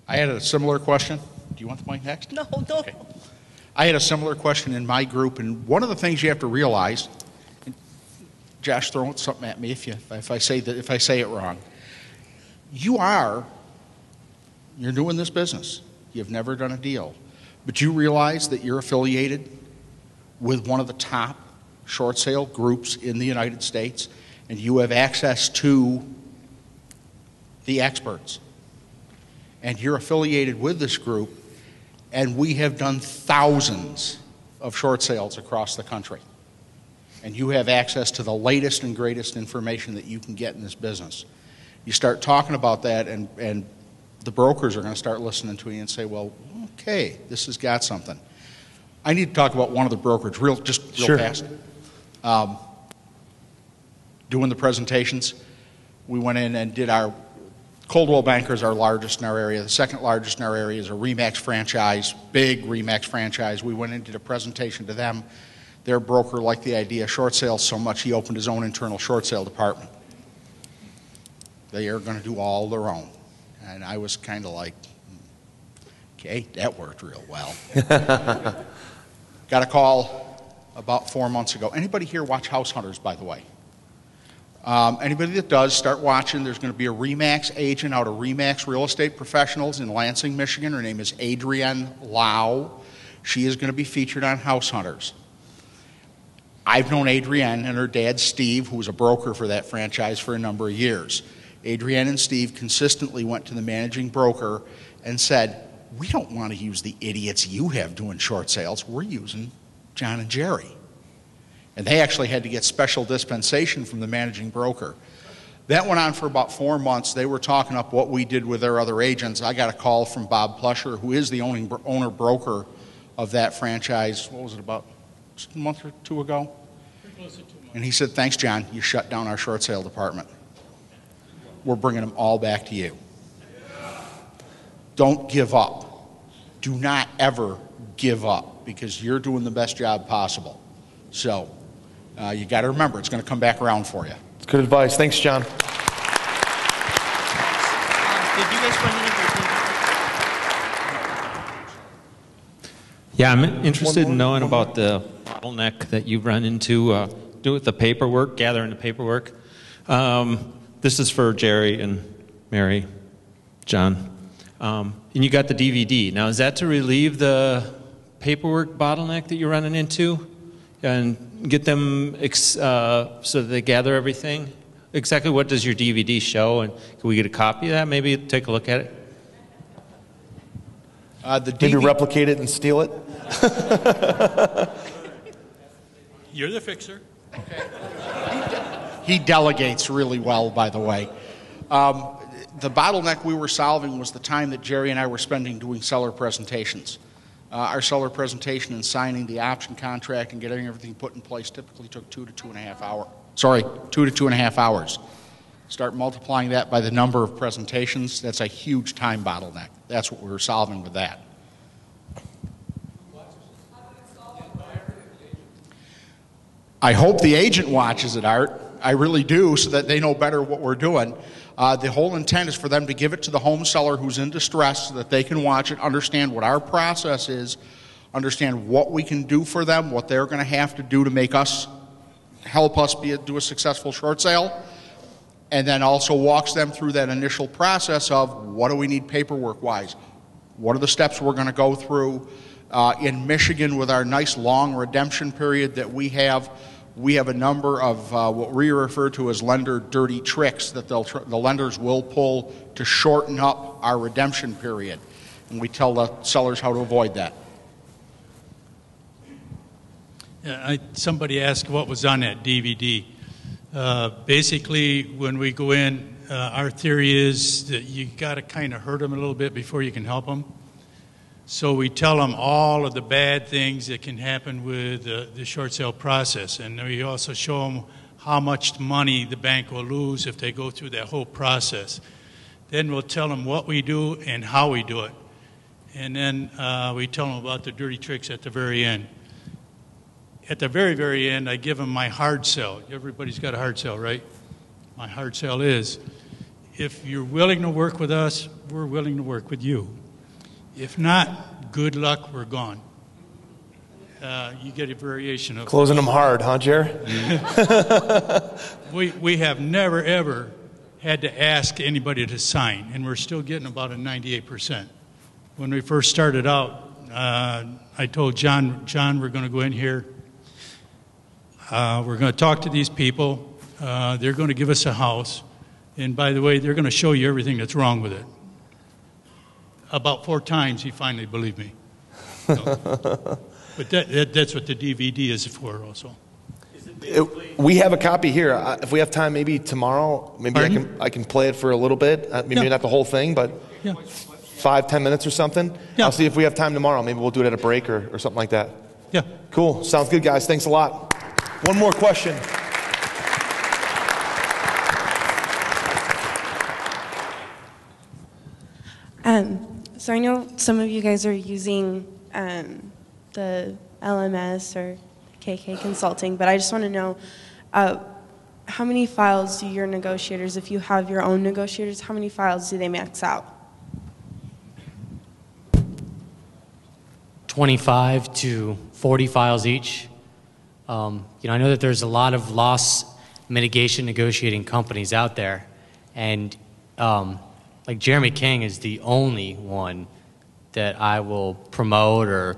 I had a similar question. Do you want the mic next? No. Okay. I had a similar question in my group, and one of the things you have to realize, and Josh, throw something at me if I say it wrong. You're doing this business. You've never done a deal, but you realize that you're affiliated with one of the top short sale groups in the United States, and you have access to the experts. And you're affiliated with this group, and we have done thousands of short sales across the country. And you have access to the latest and greatest information that you can get in this business. You start talking about that, and the brokers are going to start listening to you and say, well, okay, this has got something. I need to talk about one of the brokerage real Sure. fast. Doing the presentations, we went in and did our Coldwell Banker is our largest in our area. The second largest in our area is a RE/MAX franchise, big RE/MAX franchise. We went in and did a presentation to them. Their broker liked the idea of short sales so much he opened his own internal short sale department. They are going to do all their own. And I was kind of like, okay, that worked real well. Got a call about 4 months ago. Anybody here watch House Hunters, by the way? Anybody that does, start watching. There's going to be a RE/MAX agent out of RE/MAX Real Estate Professionals in Lansing, Michigan. Her name is Adrienne Lau. She is going to be featured on House Hunters. I've known Adrienne and her dad, Steve, who was a broker for that franchise for a number of years. Adrienne and Steve consistently went to the managing broker and said, we don't want to use the idiots you have doing short sales. We're using John and Jerry. And they actually had to get special dispensation from the managing broker. That went on for about 4 months. They were talking up what we did with their other agents. I got a call from Bob Plusher, who is the owner broker of that franchise. What was it, about a month or two ago? Pretty close to 2 months. And he said, thanks, John. You shut down our short sale department. We're bringing them all back to you. Don't give up. Do not ever give up, because you're doing the best job possible. So you got to remember, it's going to come back around for you. It's good advice. Thanks, John. Did you guys run into Yeah, I'm interested in knowing about the bottleneck that you've run into, do with the paperwork, gathering the paperwork. This is for Jerry and Mary, John. And you got the DVD. Now, is that to relieve the paperwork bottleneck that you're running into and get them so that they gather everything? Exactly what does your DVD show? And can we get a copy of that? Maybe take a look at it? Maybe replicate it and steal it? You're the fixer. Okay. He delegates really well, by the way. The bottleneck we were solving was the time that Jerry and I were spending doing seller presentations. Our seller presentation and signing the option contract and getting everything put in place typically took 2 to 2.5 hours. 2 to 2.5 hours. Start multiplying that by the number of presentations, that's a huge time bottleneck. That's what we were solving with that. I hope the agent watches it, Art. I really do, so that they know better what we're doing. The whole intent is for them to give it to the home seller who's in distress so that they can watch it, understand what our process is, understand what we can do for them, what they're going to have to do to make us, help us do a successful short sale, and then also walks them through that initial process of what do we need paperwork-wise, what are the steps we're going to go through. In Michigan, with our nice long redemption period that we have a number of what we refer to as lender dirty tricks that the lenders will pull to shorten up our redemption period. And we tell the sellers how to avoid that. Yeah, somebody asked what was on that DVD. Basically, when we go in, our theory is that you got to kind of hurt them a little bit before you can help them. So we tell them all of the bad things that can happen with the short sale process. And we also show them how much money the bank will lose if they go through that whole process. Then we'll tell them what we do and how we do it. And then we tell them about the dirty tricks at the very end. At the very, very end, I give them my hard sell. Everybody's got a hard sell, right? My hard sell is, if you're willing to work with us, we're willing to work with you. If not, good luck, we're gone. You get a variation of... Closing them hard, huh, Jerry? We have never, ever had to ask anybody to sign, and we're still getting about a 98%. When we first started out, I told John, we're going to go in here. We're going to talk to these people. They're going to give us a house. And by the way, they're going to show you everything that's wrong with it. About 4 times, he finally believed me. So, but that's what the DVD is for also. We have a copy here. If we have time, maybe tomorrow, maybe I can play it for a little bit. Maybe not the whole thing, but 5-10 minutes or something. Yeah. I'll see if we have time tomorrow. Maybe we'll do it at a break or something like that. Yeah. Cool. Sounds good, guys. Thanks a lot. One more question. So I know some of you guys are using the LMS or KK Consulting, but I just want to know how many files do your negotiators, if you have your own negotiators, how many files do they max out? 25 to 40 files each. I know that there's a lot of loss mitigation negotiating companies out there, and like Jeremy King is the only one that I will promote or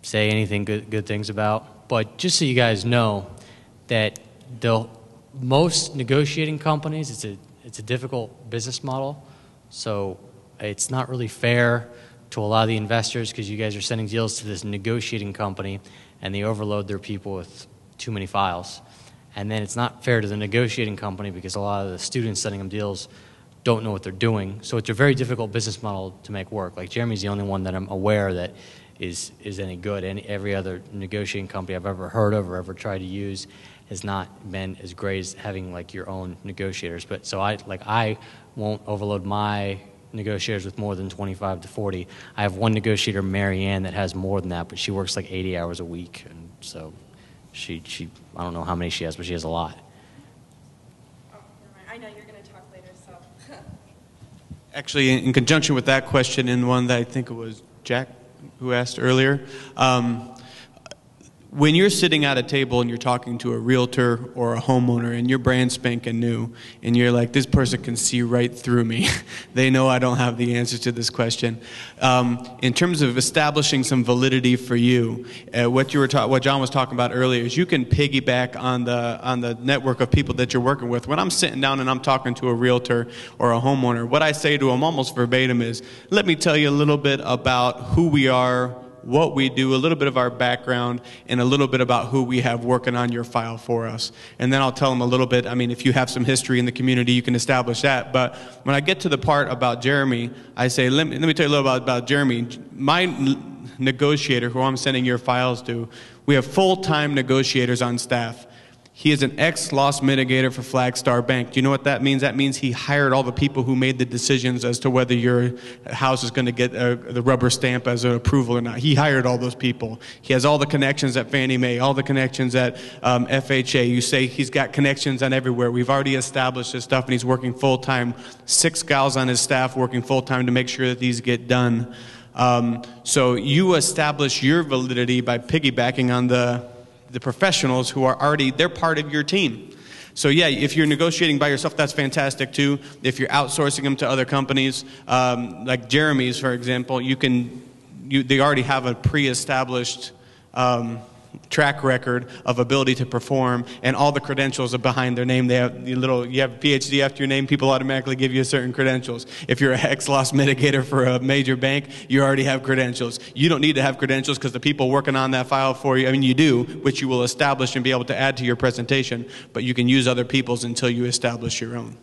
say anything good things about. But just so you guys know that the most negotiating companies, it's a difficult business model, so it's not really fair to a lot of the investors because you guys are sending deals to this negotiating company and they overload their people with too many files. And then it's not fair to the negotiating company because a lot of the students sending them deals don't know what they're doing. So it's a very difficult business model to make work. Like Jeremy's the only one that I'm aware that is any good. Every other negotiating company I've ever heard of or ever tried to use has not been as great as having like your own negotiators. But so I won't overload my negotiators with more than 25 to 40. I have one negotiator, Mary Ann, that has more than that, but she works like 80 hours a week, and so she I don't know how many she has, but she has a lot. Oh, I know you're going to talk later, so. Actually, in conjunction with that question and one that I think it was Jack who asked earlier, when you're sitting at a table and you're talking to a realtor or a homeowner and you're brand spanking new and you're like, this person can see right through me. They know I don't have the answer to this question. In terms of establishing some validity for you, what John was talking about earlier is you can piggyback on the network of people that you're working with. When I'm sitting down and I'm talking to a realtor or a homeowner, what I say to them almost verbatim is, let me tell you a little bit about who we are, what we do, a little bit of our background, and a little bit about who we have working on your file for us. And then I'll tell them a little bit, I mean, if you have some history in the community, you can establish that. But when I get to the part about Jeremy, I say, let me tell you a little about Jeremy. My negotiator, who I'm sending your files to, we have full-time negotiators on staff. He is an ex-loss mitigator for Flagstar Bank. Do you know what that means? That means he hired all the people who made the decisions as to whether your house is going to get the rubber stamp as an approval or not. He hired all those people. He has all the connections at Fannie Mae, all the connections at FHA. You say he's got connections on everywhere. We've already established this stuff, and he's working full-time. 6 gals on his staff working full-time to make sure that these get done. So you establish your validity by piggybacking on the professionals who are already, they're part of your team. So yeah, if you're negotiating by yourself, that's fantastic too. If you're outsourcing them to other companies, like Jeremy's, for example, they already have a pre-established track record of ability to perform, and all the credentials are behind their name. You have a PhD after your name, people automatically give you certain credentials. If you're an ex-loss mitigator for a major bank, you already have credentials. You don't need to have credentials because the people working on that file for you, I mean you do, which you will establish and be able to add to your presentation, but you can use other people's until you establish your own.